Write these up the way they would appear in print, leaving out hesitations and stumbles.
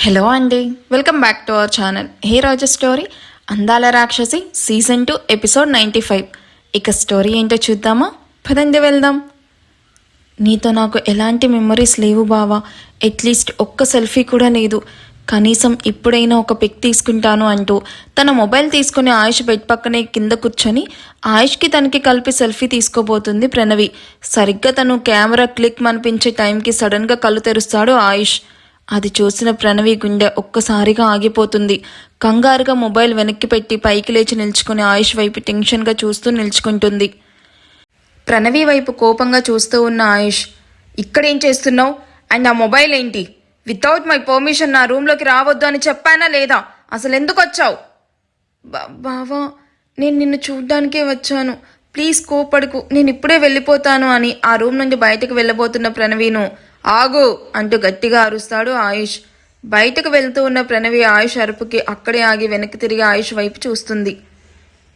Hello అండి, welcome back to our channel. హే రోజు స్టోరీ అందాల రాక్షసి సీజన్ 2 ఎపిసోడ్ 95. ఇక స్టోరీ ఏంటో చూద్దామా? పదండి వెళ్దాం. నీతో నాకు ఎలాంటి మెమరీస్ లేవు బావా. అట్లీస్ట్ ఒక్క సెల్ఫీ కూడా లేదు. కనీసం ఇప్పుడైనా ఒక పిక్ తీసుకుంటాను అంటూ తన మొబైల్ తీసుకుని ఆయుష్ బెడ్ పక్కనే కింద కూర్చొని ఆయుష్కి తనకి కలిపి సెల్ఫీ తీసుకోబోతుంది ప్రణవి. సరిగ్గా తను కెమెరా క్లిక్ అనిపించే టైంకి సడన్గా కళ్ళు తెరుస్తాడు ఆయుష్. అది చూసిన ప్రణవి గుండె ఒక్కసారిగా ఆగిపోతుంది. కంగారుగా మొబైల్ వెనక్కి పెట్టి పైకి లేచి నిల్చుకుని ఆయుష్ వైపు టెన్షన్గా చూస్తూ నిల్చుకుంటుంది. ప్రణవి వైపు కోపంగా చూస్తూ ఉన్న ఆయుష్, ఇక్కడేం చేస్తున్నావు? అండ్ ఆ మొబైల్ ఏంటి? వితౌట్ మై పర్మిషన్ నా రూమ్లోకి రావద్దు అని చెప్పానా లేదా? అసలు ఎందుకు వచ్చావు? బావా, నేను నిన్ను చూడ్డానికే వచ్చాను. ప్లీజ్ కోపడుకు, నేను ఇప్పుడే వెళ్ళిపోతాను అని ఆ రూమ్ నుండి బయటకు వెళ్ళబోతున్న ప్రణవిను ఆగు అంటూ గట్టిగా అరుస్తాడు ఆయుష్. బయటకు వెళ్తూ ఉన్న ప్రణవి ఆయుష్ అరుపుకి అక్కడే ఆగి వెనక్కి తిరిగి ఆయుష్ వైపు చూస్తుంది.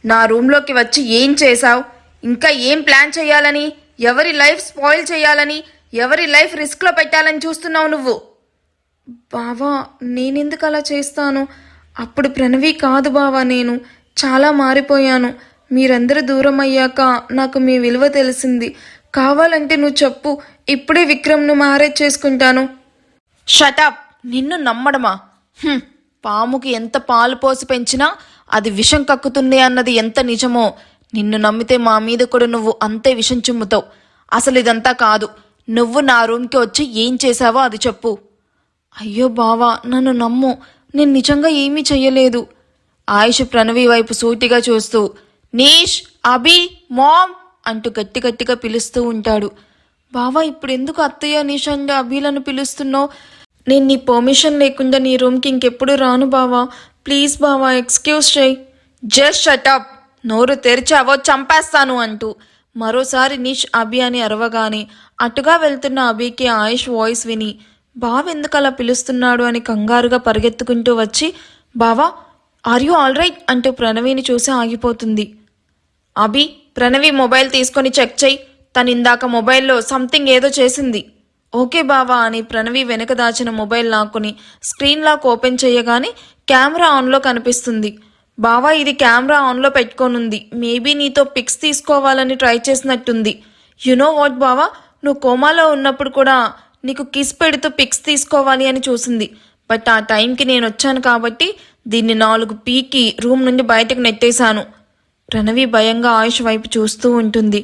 నా రూమ్లోకి వచ్చి ఏం చేశావు? ఇంకా ఏం ప్లాన్ చేయాలని, ఎవరి లైఫ్ స్పాయిల్ చేయాలని, ఎవరి లైఫ్ రిస్క్లో పెట్టాలని చూస్తున్నావు నువ్వు? బావా, నేనెందుకు అలా చేస్తాను? అప్పుడు ప్రణవి కాదు బావా, నేను చాలా మారిపోయాను. మీరందరూ దూరం అయ్యాక నాకు మీ విలువ తెలిసింది. కావాలంటే నువ్వు చెప్పు, ఇప్పుడే విక్రమ్ను మ్యారేజ్ చేసుకుంటాను. షటప్! నిన్ను నమ్మడమా? పాముకి ఎంత పాలు పోసి పెంచినా అది విషం కక్కుతుంది అన్నది ఎంత నిజమో, నిన్ను నమ్మితే మా మీద కూడా నువ్వు అంతే విషం చిమ్ముతావు. అసలు ఇదంతా కాదు. నువ్వు నా రూమ్కి వచ్చి ఏం చేశావో అది చెప్పు. అయ్యో బావా, నన్ను నమ్ము, నేను నిజంగా ఏమీ చెయ్యలేదు. ఆయుష్ ప్రణవి వైపు సూటిగా చూస్తూ నీష్, అభి, మామ్ అంటూ గట్టి గట్టిగా పిలుస్తూ ఉంటాడు. బావా, ఇప్పుడు ఎందుకు అత్తయ్య, నీష్ అండ్ అభిలను పిలుస్తున్నావు? నేను నీ పర్మిషన్ లేకుండా నీ రూమ్కి ఇంకెప్పుడు రాను బావా. ప్లీజ్ బావా, ఎక్స్క్యూజ్ చేయి. Just shut up! నోరు తెరిచావో చంపేస్తాను అంటూ మరోసారి నీష్, అభి అని అరవగానే అటుగా వెళ్తున్న అభికి ఆయుష్ వాయిస్ విని బావ ఎందుకు అలా పిలుస్తున్నాడు అని కంగారుగా పరిగెత్తుకుంటూ వచ్చి బావా, ఆర్ యూ ఆల్ రైట్ అంటూ ప్రణవిని చూసి ఆగిపోతుంది. అభి, ప్రణవి మొబైల్ తీసుకొని చెక్ చెయ్యి. తను ఇందాక మొబైల్లో సంథింగ్ ఏదో చేసింది. ఓకే బావా అని ప్రణవి వెనక దాచిన మొబైల్ లాక్కుని స్క్రీన్ లాక్ ఓపెన్ చేయగానే కెమెరా ఆన్లో కనిపిస్తుంది. బావా, ఇది కెమెరా ఆన్లో పెట్టుకోనుంది. మేబీ నీతో పిక్స్ తీసుకోవాలని ట్రై చేసినట్టుంది. నో వాట్ బావా, నువ్వు కోమాలో ఉన్నప్పుడు కూడా నీకు కిస్ పెడుతూ పిక్స్ తీసుకోవాలి అని చూసింది. బట్ ఆ టైంకి నేను వచ్చాను కాబట్టి దీన్ని 4 పీకి రూమ్ నుండి బయటకు నెట్టేశాను. ప్రణవి భయంగా ఆయుష్ వైపు చూస్తూ ఉంటుంది.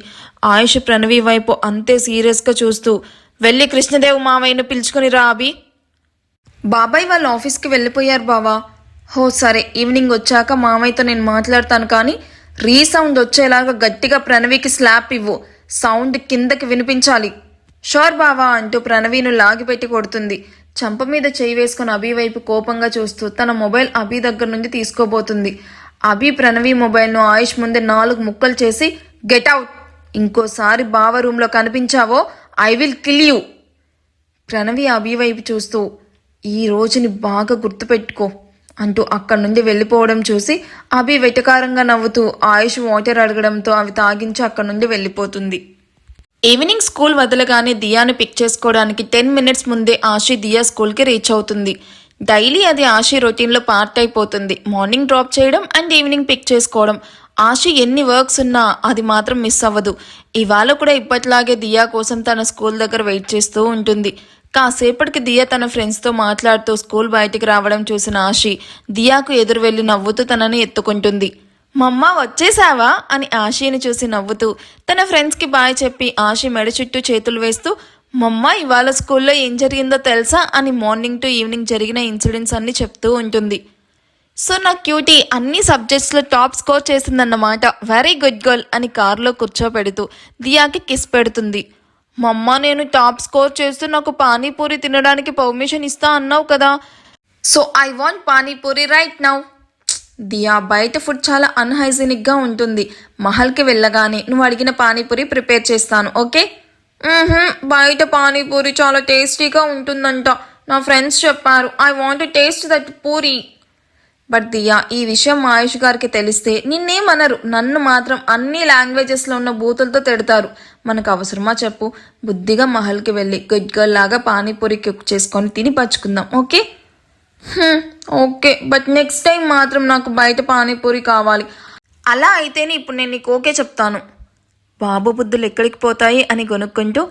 ఆయుష్ ప్రణవి వైపు అంతే సీరియస్గా చూస్తూ వెళ్ళి కృష్ణదేవ్ మావయ్యను పిలుచుకుని రా అభి. బాబాయ్ వాళ్ళు ఆఫీస్కి వెళ్ళిపోయారు బావా. హో సరే, ఈవినింగ్ వచ్చాక మామయ్యతో నేను మాట్లాడతాను, కానీ రీసౌండ్ వచ్చేలాగా గట్టిగా ప్రణవికి స్లాప్ ఇవ్వు. సౌండ్ కిందకి వినిపించాలి. షోర్ బావా అంటూ ప్రణవిను లాగిపెట్టి కొడుతుంది. చంప మీద చేయి వేసుకుని అభి వైపు కోపంగా చూస్తూ తన మొబైల్ అభి దగ్గర నుండి తీసుకోబోతుంది. అభి ప్రణవి మొబైల్ను ఆయుష్ ముందే 4 ముక్కలు చేసి గెట్ అవుట్, ఇంకోసారి బావ రూమ్లో కనిపించావో I will kill you. Pranavi Abhi వైపు చూస్తూ ఈ రోజుని బాగా గుర్తుపెట్టుకో అంటూ అక్కడి నుండి వెళ్ళిపోవడం చూసి అభి వెటకారంగా నవ్వుతూ ఆయుష్ వాటర్ అడగడంతో అవి తాగించి అక్కడి నుండి వెళ్ళిపోతుంది. ఈవినింగ్ స్కూల్ వదలగానే దియాను పిక్ చేసుకోవడానికి 10 మినిట్స్ ముందే ఆషి దియా స్కూల్కి రీచ్ అవుతుంది. డైలీ అది ఆషి రొటీన్లో పార్ట్ అయిపోతుంది. మార్నింగ్ డ్రాప్ చేయడం అండ్ ఈవినింగ్ పిక్ చేసుకోవడం. ఆషి ఎన్ని వర్క్స్ ఉన్నా అది మాత్రం మిస్ అవ్వదు. ఇవాళ కూడా ఇప్పట్లాగే దియా కోసం తన స్కూల్ దగ్గర వెయిట్ చేస్తూ ఉంటుంది. కాసేపటికి దియా తన ఫ్రెండ్స్తో మాట్లాడుతూ స్కూల్ బయటికి రావడం చూసిన ఆషి దియాకు ఎదురు వెళ్ళి నవ్వుతూ తనని ఎత్తుకుంటుంది. మమ్మ వచ్చేసావా అని ఆషిని చూసి నవ్వుతూ తన ఫ్రెండ్స్కి బాయ్ చెప్పి ఆషి మెడ చుట్టూ చేతులు వేస్తూ మమ్మ ఇవాళ స్కూల్లో ఏం జరిగిందో తెలుసా అని మార్నింగ్ టు ఈవినింగ్ జరిగిన ఇన్సిడెంట్స్ అన్నీ చెప్తూ ఉంటుంది. సో నా క్యూటీ అన్ని సబ్జెక్ట్స్లో టాప్ స్కోర్ చేసిందన్నమాట. వెరీ గుడ్ గర్ల్ అని కారులో కూర్చోపెడుతూ దియాకి కిస్ పెడుతుంది. మమ్మ, నేను టాప్ స్కోర్ చేస్తూ నాకు పానీపూరి తినడానికి పర్మిషన్ ఇస్తా అన్నావు కదా, so I want panipuri right now. Diya, బయట ఫుడ్ చాలా అన్హైజీనిక్గా ఉంటుంది. మహల్కి వెళ్ళగానే నువ్వు అడిగిన పానీపూరి ప్రిపేర్ చేస్తాను, ఓకే? బయట పానీపూరి చాలా టేస్టీగా ఉంటుందంట. నా ఫ్రెండ్స్ చెప్పారు. I want to taste that puri. But Diya, ఈ విషయం ఆయుష్ గారికి తెలిస్తే నిన్నేమనరు, నన్ను మాత్రం అన్ని లాంగ్వేజెస్లో ఉన్న బూతులతో తిడతారు. మనకు అవసరమా చెప్పు? బుద్ధిగా మహల్కి వెళ్ళి గుడ్ గర్ల్ లాగా పానీపూరి కుక్ చేసుకొని తిని పచ్చుకుందాం, okay? Okay, but next time మాత్రం నాకు బయట పానీపూరి కావాలి. అలా అయితేనే ఇప్పుడు నేను నీకు ఓకే చెప్తాను. బాబు బుద్ధులు ఎక్కడికి పోతాయి అని కొనుక్కుంటూ,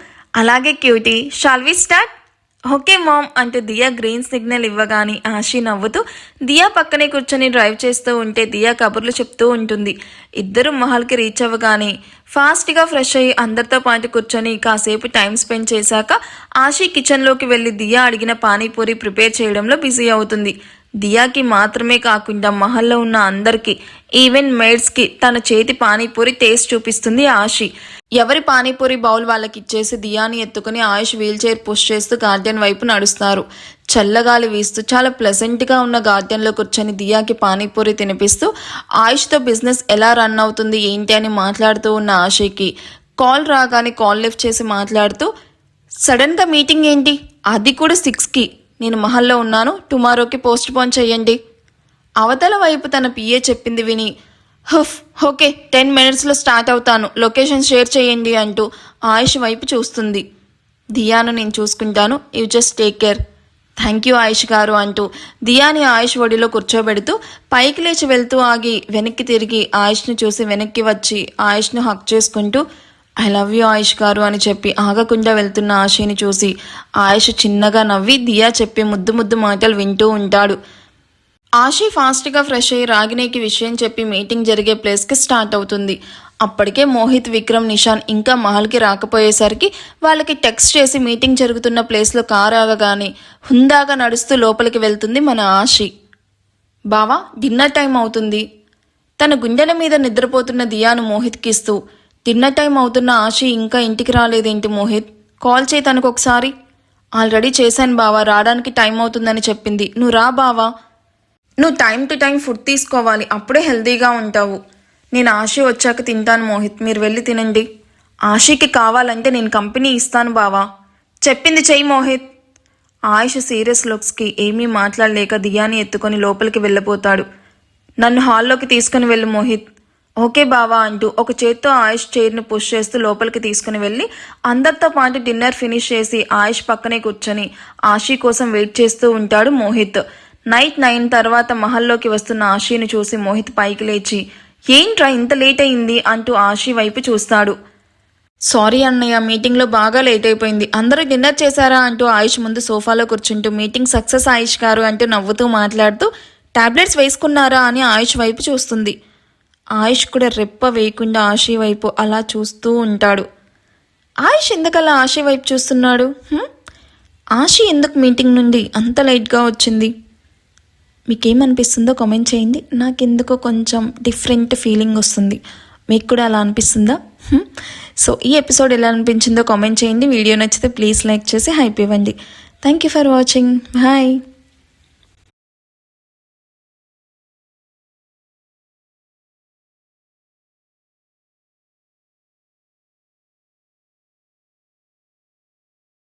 అలాగే cutie, shall we start? Okay ma'am అంటూ దియా గ్రీన్ సిగ్నల్ ఇవ్వగానే ఆషి నవ్వుతూ దియా పక్కనే కూర్చొని డ్రైవ్ చేస్తూ ఉంటే దియా కబుర్లు చెప్తూ ఉంటుంది. ఇద్దరు మహల్కి రీచ్ అవ్వగానే ఫాస్ట్గా ఫ్రెష్ అయ్యి అందరితో పాటు కూర్చొని కాసేపు టైం స్పెండ్ చేశాక ఆషి కిచెన్లోకి వెళ్ళి దియా అడిగిన పానీపూరి ప్రిపేర్ చేయడంలో బిజీ అవుతుంది. దియాకి మాత్రమే కాకుండా మహల్లో ఉన్న అందరికీ, ఈవెన్ మేడ్స్కి తన చేతి పానీపూరి టేస్ట్ చూపిస్తుంది ఆషి. ఎవరి పానీపూరి బౌల్ వాళ్ళకి ఇచ్చేసి దియాని ఎత్తుకుని ఆయుష్ వీల్ చైర్ పుష్ చేస్తూ గార్డెన్ వైపు నడుస్తారు. చల్లగాలి వీస్తూ చాలా ప్లెజెంట్గా ఉన్న గార్డెన్లో కూర్చొని దియాకి పానీపూరి తినిపిస్తూ ఆయుష్తో బిజినెస్ ఎలా రన్ అవుతుంది ఏంటి అని మాట్లాడుతూ ఉన్న ఆషికి కాల్ రాగానే కాల్ లిఫ్ట్ చేసి మాట్లాడుతూ, సడన్గా మీటింగ్ ఏంటి, అది కూడా 6కి, నేను మహల్లో ఉన్నాను, టుమారోకి పోస్ట్ పోన్ చెయ్యండి. అవతల వైపు తన పిఏ చెప్పింది విని హుఫ్, ఓకే 10 మినిట్స్లో స్టార్ట్ అవుతాను, లొకేషన్ షేర్ చేయండి అంటూ ఆయుష్ వైపు చూస్తుంది. దియాను నేను చూసుకుంటాను, you just take care. Thank you Ayush garu అంటూ దియాని ఆయుష్ ఒడిలో కూర్చోబెడుతూ పైకి లేచి వెళ్తూ ఆగి వెనక్కి తిరిగి ఆయుష్ను చూసి వెనక్కి వచ్చి ఆయుష్ను హక్ చేసుకుంటూ ఐ లవ్ యూ ఆయుష్ గారు అని చెప్పి ఆగకుండా వెళ్తున్న ఆశని చూసి ఆయుష్ చిన్నగా నవ్వి దియా చెప్పే ముద్దు ముద్దు మాటలు వింటూ ఉంటాడు. ఆషి ఫాస్ట్గా ఫ్రెష్ అయ్యి రాగినేకి విషయం చెప్పి మీటింగ్ జరిగే ప్లేస్కి స్టార్ట్ అవుతుంది. అప్పటికే మోహిత్, విక్రమ్, నిషాన్ ఇంకా మహల్కి రాకపోయేసరికి వాళ్ళకి టెక్స్ట్ చేసి మీటింగ్ జరుగుతున్న ప్లేస్లో కారు ఆగగానే హుందాగా నడుస్తూ లోపలికి వెళ్తుంది మన ఆషి. బావా డిన్నర్ టైం అవుతుంది. తన గుండెల మీద నిద్రపోతున్న దియాను మోహిత్కి ఇస్తూ, డిన్నర్ టైం అవుతున్న ఆషి ఇంకా ఇంటికి రాలేదేంటి మోహిత్, కాల్ చేయి తనకు ఒకసారి. ఆల్రెడీ చేశాను బావా, రావడానికి టైం అవుతుందని చెప్పింది, నువ్వు రా బావా. నువ్వు టైం టు టైం ఫుడ్ తీసుకోవాలి, అప్పుడే హెల్తీగా ఉంటావు. నేను ఆషి వచ్చాక తింటాను మోహిత్, మీరు వెళ్ళి తినండి. ఆషికి కావాలంటే నేను కంపెనీ ఇస్తాను బావా. చెప్పింది చెయ్యి మోహిత్. ఆయుష్ సీరియస్ లుక్స్కి ఏమీ మాట్లాడలేక దియాని ఎత్తుకొని లోపలికి వెళ్ళిపోతాడు. నన్ను హాల్లోకి తీసుకుని వెళ్ళు మోహిత్. ఓకే బావా అంటూ ఒక చేత్తో ఆయుష్ చైర్ను పుష్ చేస్తూ లోపలికి తీసుకుని వెళ్ళి అందరితో పాటు డిన్నర్ ఫినిష్ చేసి ఆయుష్ పక్కనే కూర్చొని ఆషి కోసం వెయిట్ చేస్తూ ఉంటాడు మోహిత్. నైట్ 9 తర్వాత మహల్లోకి వస్తున్న ఆషిని చూసి మోహిత్ పైకి లేచి ఏంట్రా ఇంత లేట్ అయింది అంటూ ఆషి వైపు చూస్తాడు. సారీ అన్నయ్య, మీటింగ్లో బాగా లేట్ అయిపోయింది. అందరూ డిన్నర్ చేశారా అంటూ ఆయుష్ ముందు సోఫాలో కూర్చుంటూ మీటింగ్ సక్సెస్ ఆయుష్ గారు అంటూ నవ్వుతూ మాట్లాడుతూ టాబ్లెట్స్ వేసుకున్నారా అని ఆయుష్ వైపు చూస్తుంది. ఆయుష్ కూడా రెప్ప వేయకుండా ఆషి వైపు అలా చూస్తూ ఉంటాడు. ఆయుష్ ఎందుకలా ఆషి వైపు చూస్తున్నాడు? ఆషి ఎందుకు మీటింగ్ నుండి అంత లేట్గా వచ్చింది? మీకేమనిపిస్తుందో కామెంట్ చేయండి. నాకెందుకో కొంచెం డిఫరెంట్ ఫీలింగ్ వస్తుంది. మీకు కూడా అలా అనిపిస్తుందా? సో ఈ ఎపిసోడ్ ఎలా అనిపించిందో కామెంట్ చేయండి. వీడియో నచ్చితే ప్లీజ్ లైక్ చేసి హైప్ ఇవ్వండి. Thank you for watching. Bye.